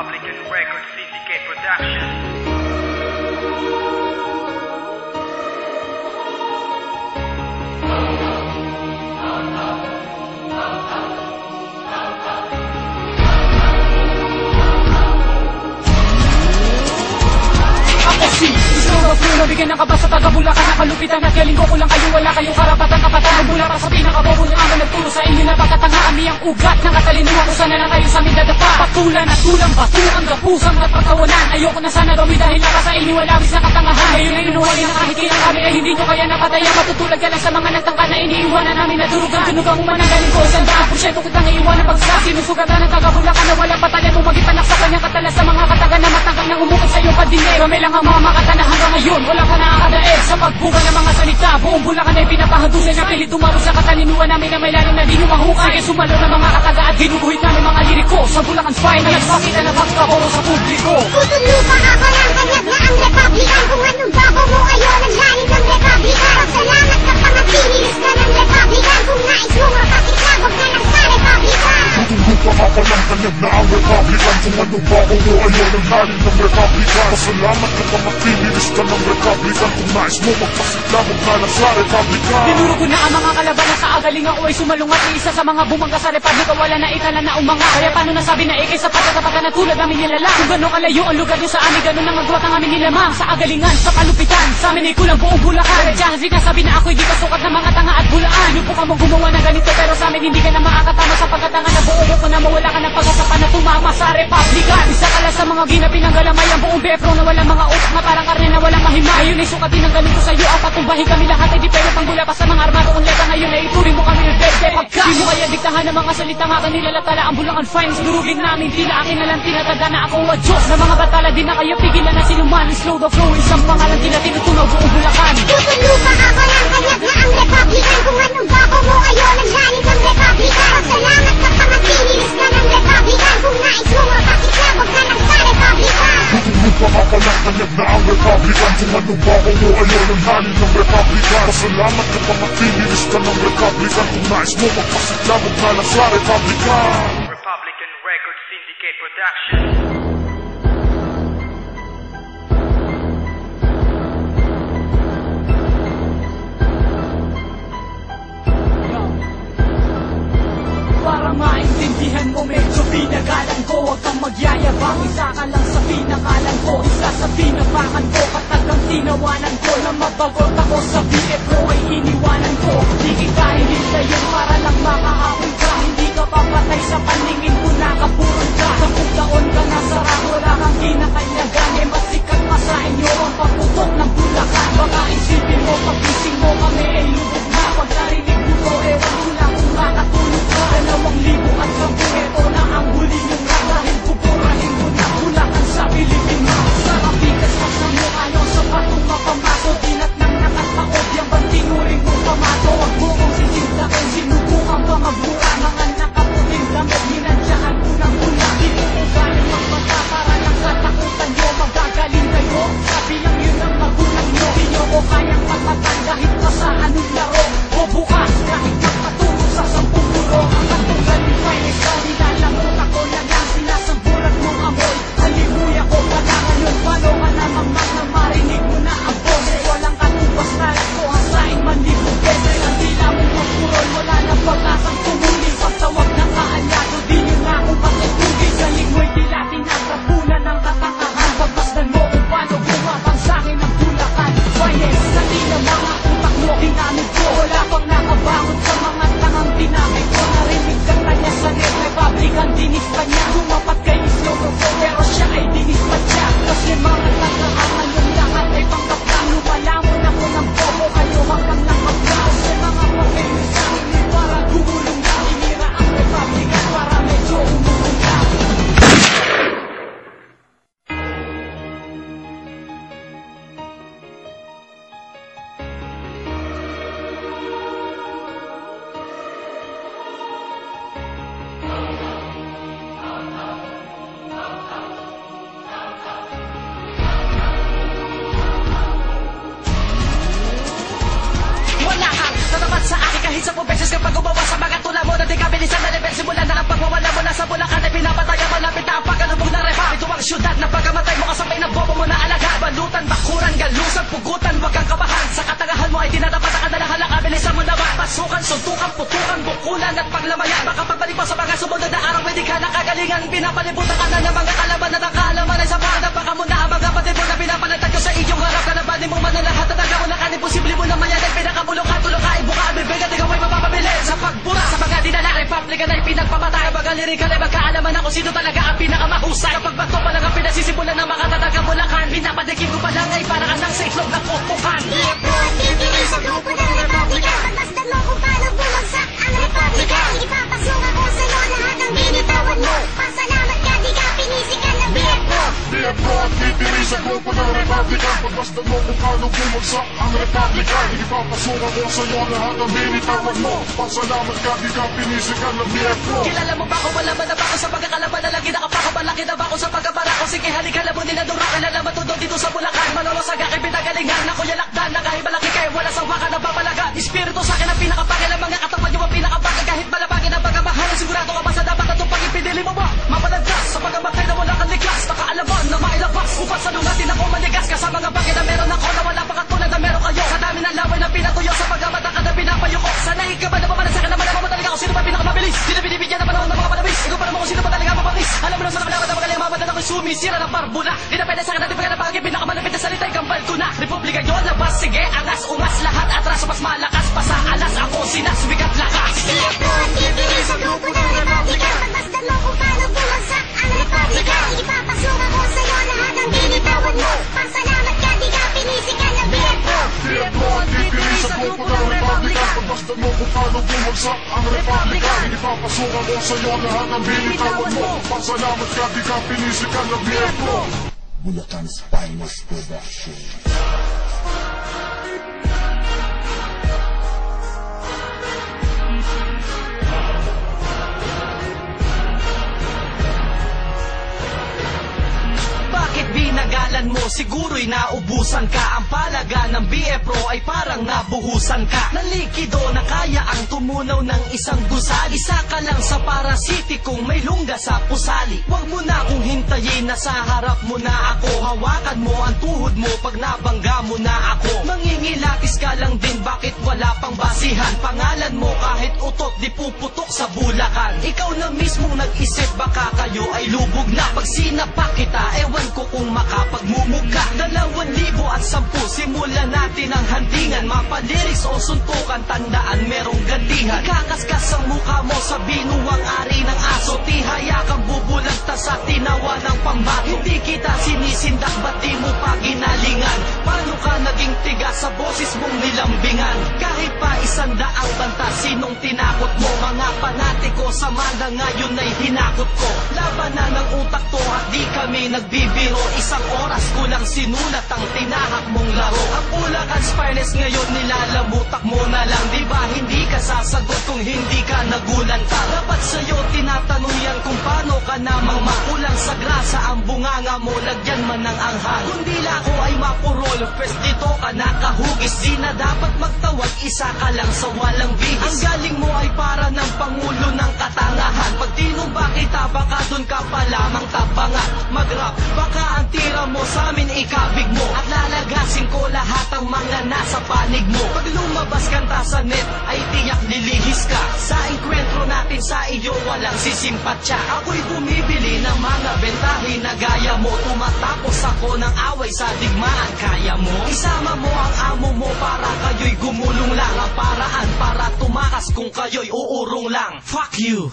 Republican Record Syndicate Production. Nabigyan ng kaba sa taga-Bulacan, nakalupitan at galing ko kulang kayo, wala kayong karapatan, kapatan magmula pa sa pinakabobo ng amin nagturo sa inyo na pagkatanga kami ang ugat ng katalinuhan kung sana lang kayo sa amin dadapa. Patulan at kulang batuang gapusang at pagkawalan, ayoko na sana gawin dahil naka sa inyo walawis na katangahan. Ngayon ay inuhali na kahit ilang kami ay hindi nyo kaya napatayan, matutulad ka lang sa mga nagtangka na iniiwanan namin na durugan. Tunugang umanagaling ko, 100% kitang iiwanan pagsa sinusugatan ng taga-Bulacan na walang batalyan kung magipanak sa kanyang katalas sa mga kataga na matangkang nang umukot sa iyong padine. Kami lang ang mga makata na hanggang ngayon wala ka nakakadaer sa pagbuka ng mga salita. Buong Bulacan ay pinapahadusan na pilit dumaro sa katalinuhan namin na may lalim na di nyo mahukay. Sige sumalo ng mga kataga at ginuguhit namin mga liriko sa Bulacan's finest. Pakita na pagkaboro sa publiko. Tutulupa ako ng kanyag na ang Republican. Kung anong bago mo ayaw ng lalim ng Republican. Pagsalamat ka pa magpinilis ka ng Republican. Kung nais mo mapakita, wag na lang sa Republican. Tutulupa ako ng kanyag na ang Republican. Kung anong bago mo ayaw ng lalim ng Republican. Pasalamat ka pa magpinilis ka ng Republican. Kung nais mo magpasikla, wag na lang sa Republican. Dinuro ko na ang mga kalaban sa agaling ako ay sumalungat. Isa sa mga bumangga sa Republika, wala na ikala na umanga. Kaya paano nasabi na ikay sa pagkatapatan na tulad namin nilalang. Kung gano'n kalayo ang lugar nyo sa amin, gano'n ang agwat ang amin nilamang. Sa agalingan, sa kalupitan, sa amin ay kulang buong Bulacan. Diyan sinasabi na ako'y di kasukat ng mga tanga at bulaan. Lupo ka mong gumawa ng ganito pero sa amin hindi ka na makakatama sa pagkatanga na buong ko na mawala ka ng pagkasapa na tumama sa Republican. Isa ka lang sa mga ginapin ng galamay ang buong befro na walang mga utak na parang karne na walang mahima. Ayun ay sukatin ng ganito sa iyo ang patumbahin kami lahat ay di pero panggula pa sa mga armado kung leta ngayon ay ituring mo kami ng berde. Pagka di mo kaya diktahan ng mga salita nga kanila latala ang Bulacan Fines. Durugin namin tila akin na lang tinataga na ako wa Diyos na mga batala di na kayo pigilan na sinuman. Slow the flow isang pangalan tila tinutunaw buong Bulacan. Tutulupa ako ng kanyag na ang Republican. Kung anong bago mo ayaw ng lalim ng Republican. Pagsalamat ka pa magpinilis ka ng Republican. Kung nais mo mapakita, wag na lang sa Republican. Tutulupa ako ng kanyag na ang Republican. Kung anong bago mo ayaw ng lalim ng Republican. Pasalamat ka pa magpinilis ka ng Republican. Kung nais mo magpasikla, wag na lang sa Republican. Republican Record Syndicate Production. Para maintindihan mo medyo pinagalan ko. Huwag kang magyayabang, isa ka lang sa pinakalan ko. Isa sa pinapakan ko, katagang tinawanan ko. Na mabagot ako sa BFO ay iniwanan ko. Di kita hihintayin para lang makahapon ka. Hindi ka papatay sa paningin ko, nakapuron ka. Kapag taon ka nasara, wala kang kinakanyagan. Eh masikat pa sa inyo ang paputok ng Bulacan. Baka isipin mo, pagising mo kami ay lubog na. Pag narinig mo to, ewan ko lang kung makatulog ka. 2,000 at 10 ito na ang huli nyo nga. Dahil pupurahin mo na Bulacan sa Pilipinas. Sa kapitas mas na mukha nyo sa patong mapamaso. Dinat nang nakataod yung bang tinuring mo pamato. Huwag mo kong sisintakin, sinubukan pa magmura. Mga nakaputing damit, ginadyahan ko ng bula. Di mo ko galing magpata para lang sa takutan nyo. Magagaling kayo, sabi lang yun ang magulang nyo. Di nyo ko kayang matatan kahit pa sa anong laro. O bukas kahit magpatulog sa 10 puro. Katunggal ni Finest na nilalamot ako na lang sinasambulat mong amoy. Halimuya ko pala ngayon, paano ka namang na marinig mo na ang boses. Walang katubas na ko, hasain man libong beses. Ang dila mong magpurol, wala na pag-asang tumuli. Pagtawag ng kaalyado, di nyo na akong patutugin. Galing mo'y tila tinatapunan ng katangahan. Pagmasdan mo kung paano bumabang sa'kin ang Bulacan Finest. Kasi na mga utak mo, ginamit ko. Wala pang nakabangon sa mga tangang dinamit ko. Narinig ka kanya sa Red Republican, dinis pa niya. Lumapat kay Isloko, pero siya ay dinis pa siya. Kasi mga tagaan yung lahat ay pangkaplang. Lumalamon ako ng bobo, kayo hanggang nakaplang. Kasi mga pag-ibig sa akin ay para gumulong na. Tinira ang Republican para medyo umulong na. Wala kang tatapat sa akin kahit 10 beses kapag gumawa sa mga tula mo na di kabilisan na level. Simulan na ang pagwawala mo na sa Bulacan ay pinapataya malapit na ang pagkalubog na Republic. kasaganaan at paglamayan. Baka pagbalik pa sa mga sumunod na araw, pwede ka nakagalingan. Pinapalibutan ka na ng mga kalaban at ang kaalaman ay sa panap. Baka mo na ang mga patid mo na pinapalatag ko sa iyong harap. Kalabanin mo man ang lahat at nagkamulakan. Imposible mo na mayanin, pinakamulong ka, tulong ka, ibuka ang bibig at ikaw ay mapapabili. Sa pagbura sa mga dinala, Republican ay pinagpamatay. Mga lirikal ay magkaalaman ako sino talaga ang pinakamahusay. Kapag bato pa lang ang pinasisimulan ng mga tatagang bulakan. Pinapadikim ko pa lang ay para ka nang sa itlog na putukan. Biyerno at bibili sa grupo ng Republika. Pagmasdan mo kung paano bumagsak ang Republika. Ipapasok ako sa'yo lahat ng binitawan mo. Pasalamat ka, di ka pinisikan ng biyerno. Biyerno at bibili sa grupo ng Republika. Pagmasdan mo kung paano bumagsak ang Republika. Ipapasok ako sa'yo lahat ng binitawan mo. Pasalamat ka, di ka pinisikan ng biyerno. Kilala mo ba ako? Wala ba na ba ako sa pagkakalaban na lagi nakapakabalaki na ba ako sa pagkabara ko? Sige, halika na mo din na dura. Kilala matudog dito sa Bulacan. Manolo sa gaki, pinagalingan. Ako yalakdan na kahit malaki kayo. Wala sa waka na babalagan. Espiritu sa akin ang pinakapagin. Ang mga katapan nyo ang pinakapagin. Kahit malabagin ang pagkamahalan. Sigurado ka ba sa dapat at upang ipinili mo ba? Mapalagkas sa pagkamatay na wala kang likas. Makaalaman na mailabas. Upang sa lungatin ako manigas. Kasama nga bagay na meron ako na wala pang katulad na meron kayo. Sa dami ng laway na pinatuyo. Sa pagkamata ka na pinapayo ko. Sanay ka ba na pamanan sa akin na malaman mo talaga kung sino ba pinakamabilis? Di na binibigyan na panahon ng mga panabis. Ikaw pa naman kung sino ba talaga mapatis. Alam mo na sa nakalaman na magaling mabadan ako'y sumisira ng barbula. Di na pwede sa akin natin pagkakapagin. Pinakamalapit na salita ay gambal ko na. Republika yun, labas, sige, angas, ungas. Lahat atraso, mas malakas pa sa alas. Ako sinasbigat lakas. Biyerno at bibili sa grupo ng Republika. Pagmasdan mo kung paano bumagsak ang Republika. Ipapasok ako sa'yo lahat ng binitawan mo. Pasalamat ka, di ka pinisikan ng biyerno. Biyerno at bibili sa grupo ng Republika. Pagmasdan mo kung paano bumagsak ang Republika. Ipapasok ako sa'yo lahat ng binitawan mo. Pasalamat ka, di ka pinisikan ng biyerno. Bulacan's finest production. Bakit binagalan mo? Siguro'y naubusan ka. Ang palaga ng BF Pro ay parang nabuhusan ka. Nalikido na kaya ang tumunaw ng isang gusali. Isa ka lang sa parasiti kung may lungga sa pusali. Huwag mo na kung hintayin na sa harap mo na ako. Hawakan mo ang tuhod mo pag nabangga mo na ako. Mangingilakis ka lang din, bakit wala pang basihan? Pangalan mo kahit utot di puputok sa Bulacan. Ikaw na mismong nag-isip, baka kayo ay lubog na. Pag sinapak kita, ewan ko kung makapagmumugka. 2010, simulan natin ang handingan. Mapaliris o suntukan, tandaan merong gantihan. Ikakaskas ang mukha mo sa binuwang ari ng aso. Tihaya kang bubulagta sa tinawa ng pambato. Hindi kita sinisindak, ba't di mo pa ginalingan? Paano ka naging tiga sa boses mong nilambingan? Kahit pa 100 banta, sinong tinakot mo? Mga panatiko sa manda ngayon ay hinakot ko. Labanan ng utak to at di kami nagbibiro. Isang oras ko lang sinulat ang tinahak mong laro. Ang Bulacan's finest ngayon nilalamutak mo na lang. Diba hindi ka sasagot kung hindi ka nagulanta? Dapat sa'yo tinatanong yan kung paano ka namang makulang sa grasa. Ang bunganga mo lagyan man ng anghang. Kung dila ko ay mapurol, pwes dito ka nakahugis. Di na dapat magtawag, isa ka lang sa walang bihis. Ang galing mo ay para ng pangulo ng katangahan. Pag tinumba kita, baka dun ka pa lamang tapangan. Mag-rap, baka ang tira mo sa amin ikabig mo. At lalagasin ko lahat ang mga nasa panig mo. Pag lumabas kanta sa net, ay tiyak lilihis ka. Sa enkwentro natin sa iyo, walang sisimpatya. Ako'y bumibili ng mga bentahe na gaya mo. Tumatapos ako ng away sa digmaan, kaya mo? Isama mo ang amo mo para kayo'y gumulong lang. Ang paraan para tumakas kung kayo'y uurong lang. Fuck you!